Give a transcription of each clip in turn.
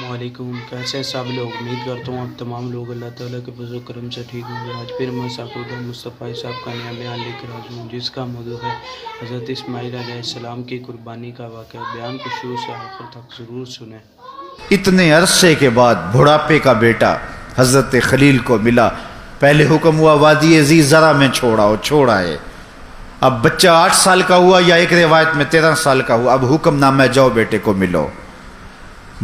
अस्सलामुअलैकुम। कैसे सब लोग? उम्मीद करता हूँ आप तमाम लोग अल्लाह ताला के फज़ल करम से ठीक होंगे। आज फिर मैं साकुदा मुस्तफ़ा साहब का नया बयान लेकर हाजिर हूँ, जिसका मौजू है हज़रत इस्माइल अलैहिस्सलाम की कुर्बानी का वाक़या। बयान को शुरू से आखिर तक ज़रूर सुनें। इतने अरसे के बाद बुढ़ापे का बेटा हज़रत खलील को मिला। पहले हुक्म हुआ वादी ज़ी ज़रा में छोड़ा है। अब बच्चा 8 साल का हुआ या एक रिवायत में 13 साल का हुआ। अब हुक्म नाम है जाओ बेटे को मिलो।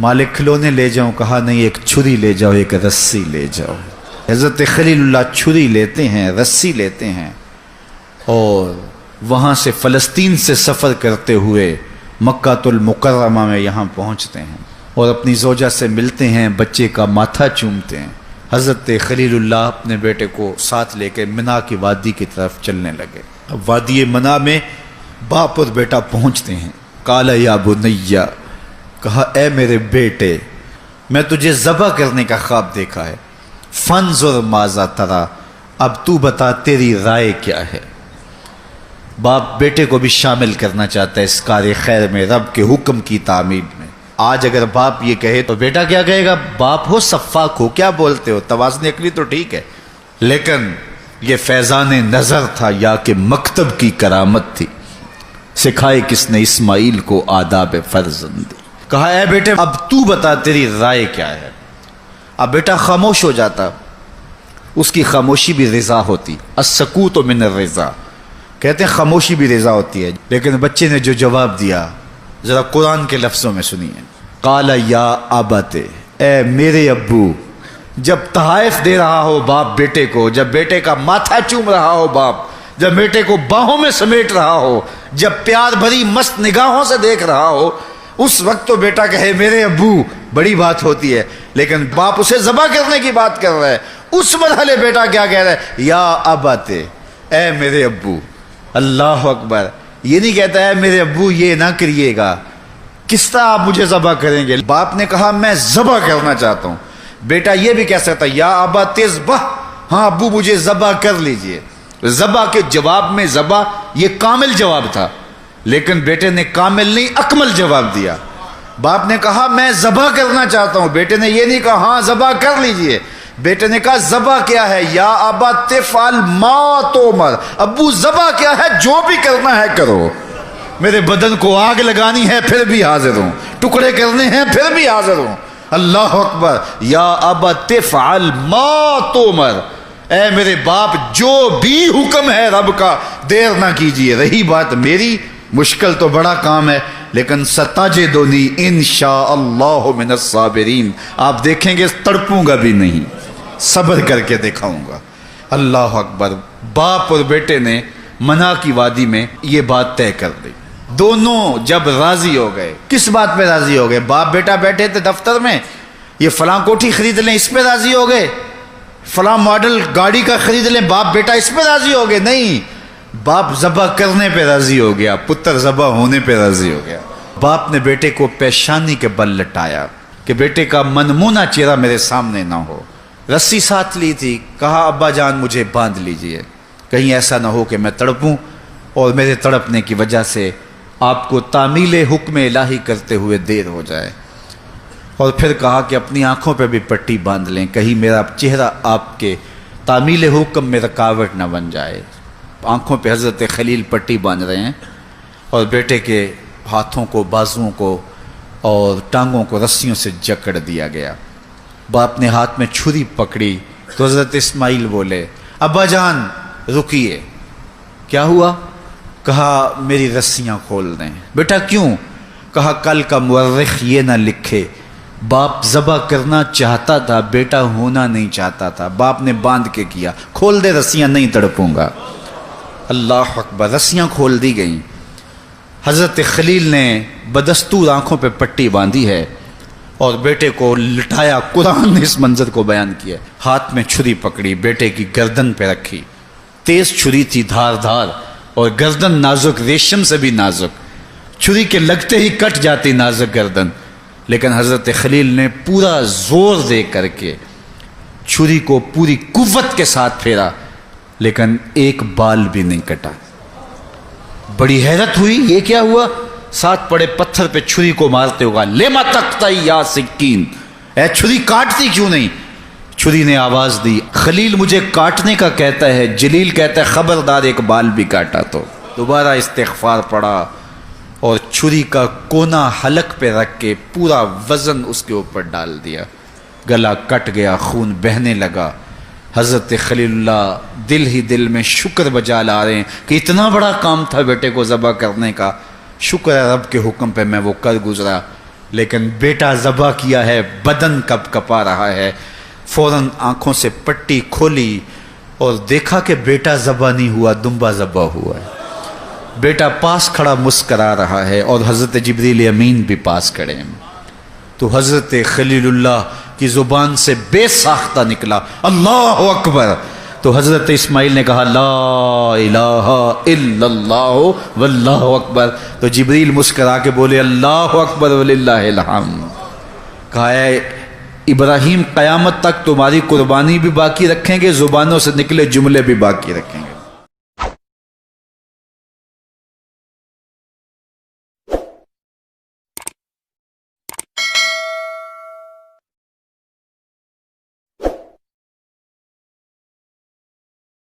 मालिक खिलौने ले जाऊं, कहा नहीं, एक छुरी ले जाओ, एक रस्सी ले जाओ। हज़रत खलीलुल्लाह छुरी लेते हैं, रस्सी लेते हैं और वहाँ से फ़लस्तीन से सफ़र करते हुए मक्कातुल मुकर्रमा में यहाँ पहुँचते हैं और अपनी ज़ौजा से मिलते हैं, बच्चे का माथा चूमते हैं। हज़रत खलीलुल्लाह अपने बेटे को साथ लेकर मिना की वादी की तरफ चलने लगे। अब वादी मना में बाप और बेटा पहुँचते हैं। काला या बुनैया, कहा ए मेरे बेटे, मैं तुझे ज़बह करने का ख्वाब देखा है। फंज़ुर माज़ा तरा, अब तू बता तेरी राय क्या है। बाप बेटे को भी शामिल करना चाहता है इस कार्य खैर में, रब के हुक्म की तामील में। आज अगर बाप ये कहे तो बेटा क्या कहेगा? बाप हो सफ़ाक हो, क्या बोलते हो? तवाज़ुन अक़ली तो ठीक है, लेकिन ये फैज़ान नज़र था या कि मकतब की करामत थी। सिखाए किसने इस्माइल को आदाब फ़र्ज़ंदी। कहा है बेटे अब तू बता तेरी राय क्या है। अब बेटा खामोश हो जाता, उसकी खामोशी भी रिज़ा होती। अस्सकूत मिन रिज़ा, कहते हैं खामोशी भी रिज़ा होती है। लेकिन बच्चे ने जो जवाब दिया ज़रा कुरान के लफ्ज़ों में सुनिए। काला या आबते, ए मेरे अब्बू, जब तहाइफ दे रहा हो बाप बेटे को, जब बेटे का माथा चूम रहा हो बाप, जब बेटे को बाहों में समेट रहा हो, जब प्यार भरी मस्त निगाहों से देख रहा हो, उस वक्त तो बेटा कहे मेरे अब्बू, बड़ी बात होती है। लेकिन बाप उसे ज़बह करने की बात कर रहा है। उस मरहले बेटा क्या कह रहा है? या अबाते, ए मेरे अब्बू। अल्लाह अकबर, ये नहीं कहता है मेरे अब्बू ये ना करिएगा, किस तरह आप मुझे ज़बह करेंगे। बाप ने कहा मैं ज़बह करना चाहता हूँ। बेटा ये भी कह सकता है या अबाते ज़बह, हाँ अब्बू मुझे ज़बह कर लीजिए। ज़बह के जवाब में ज़बह ये कामिल जवाब था, लेकिन बेटे ने कामिल नहीं अकमल जवाब दिया। बाप ने कहा मैं ज़बह करना चाहता हूं, बेटे ने ये नहीं कहा हाँ ज़बह कर लीजिए। बेटे ने कहा ज़बह क्या है? या अबा तिफ़अल मा तुमर, अब्बू ज़बह क्या है? जो भी करना है करो। मेरे बदन को आग लगानी है फिर भी हाजिर हूं, टुकड़े करने हैं फिर भी हाजिर हूं। अल्लाह अकबर, या अबा तिफ़अल मा तुमर, ए मेरे बाप जो भी हुक्म है रब का देर ना कीजिए। रही बात मेरी, मुश्किल तो बड़ा काम है, लेकिन सताजिदुनी इंशाअल्लाहु मिनस साबिरीन, आप देखेंगे तड़पूंगा भी नहीं, सब्र करके दिखाऊंगा। अल्लाह अकबर। बाप और बेटे ने मना की वादी में ये बात तय कर दी। दोनों जब राजी हो गए, किस बात पे राजी हो गए? बाप बेटा बैठे थे दफ्तर में, ये फलां कोठी खरीद लें, इस पे राजी हो गए। फलां मॉडल गाड़ी का खरीद लें, बाप बेटा इस पे राजी हो गए। नहीं, बाप ज़बह करने पे राजी हो गया, पुत्र ज़बह होने पे राजी हो गया। बाप ने बेटे को पेशानी के बल लटाया कि बेटे का मनमूना चेहरा मेरे सामने ना हो। रस्सी साथ ली थी, कहा अब्बा जान मुझे बांध लीजिए, कहीं ऐसा ना हो कि मैं तड़पूं और मेरे तड़पने की वजह से आपको तामील हुक्म इलाही करते हुए देर हो जाए। और फिर कहा कि अपनी आंखों पे भी पट्टी बांध लें, कहीं मेरा चेहरा आपके तामील हुक्म में रुकावट ना बन जाए। आंखों पे हज़रत खलील पट्टी बांध रहे हैं और बेटे के हाथों को, बाजुओं को और टांगों को रस्सियों से जकड़ दिया गया। बाप ने हाथ में छुरी पकड़ी तो हज़रत इस्माइल बोले अब्बा जान रुकिए। क्या हुआ? कहा मेरी रस्सियां खोल दें। बेटा क्यों? कहा कल का मुअर्रिख ये ना लिखे बाप ज़बह करना चाहता था, बेटा होना नहीं चाहता था, बाप ने बांध के किया। खोल दे रस्सियां, नहीं तड़पूंगा। अल्लाह अकबर। रस्सियां खोल दी गईं। हज़रत खलील ने बदस्तूर आंखों पे पट्टी बांधी है और बेटे को लिटाया। कुरान ने इस मंजर को बयान किया। हाथ में छुरी पकड़ी, बेटे की गर्दन पे रखी। तेज छुरी थी, धार और गर्दन नाजुक, रेशम से भी नाजुक। छुरी के लगते ही कट जाती नाजुक गर्दन, लेकिन हज़रत खलील ने पूरा जोर दे करके छुरी को पूरी कुव्वत के साथ फेरा, लेकिन एक बाल भी नहीं कटा। बड़ी हैरत हुई, ये क्या हुआ? साथ पड़े पत्थर पे छुरी को मारते होगा। लेमा तख्ता या सिक्कीन, اے چھری کاٹتی کیوں نہیں؟ چھری نے آواز دی، خلیل مجھے کاٹنے کا کہتا ہے، جلیل کہتا ہے خبردار ایک بال بھی کاٹا تو۔ دوبارہ استغفار پڑا اور چھری کا کونا حلق پہ رکھ کے پورا وزن اس کے اوپر ڈال دیا، گلا کٹ گیا، خون بہنے لگا۔ حضرت خلیل اللہ دل ہی دل میں شکر بجا لا رہے ہیں کہ اتنا بڑا کام تھا بیٹے کو ذبح کرنے کا، شکر ہے رب کے حکم پہ میں وہ کر گزرا۔ لیکن بیٹا ذبح کیا ہے، بدن کپ کپا رہا ہے، فوراً آنکھوں سے پٹی کھولی اور دیکھا کہ بیٹا ذبح نہیں ہوا، دمبا ذبح ہوا ہے۔ بیٹا پاس کھڑا مسکرا رہا ہے اور حضرت جبریل امین بھی پاس کھڑے ہیں۔ تو حضرت خلیل اللہ کی زبان سے بے ساختہ نکلا اللہ اکبر، تو حضرت اسماعیل نے کہا لا الہ الا اللہ واللہ اکبر، تو جبریل مسکرا کے بولے اللہ اکبر وللہ الحمد۔ کہا ہے ابراہیم قیامت تک تمہاری قربانی بھی باقی رکھیں گے، زبانوں سے نکلے جملے بھی باقی رکھیں گے۔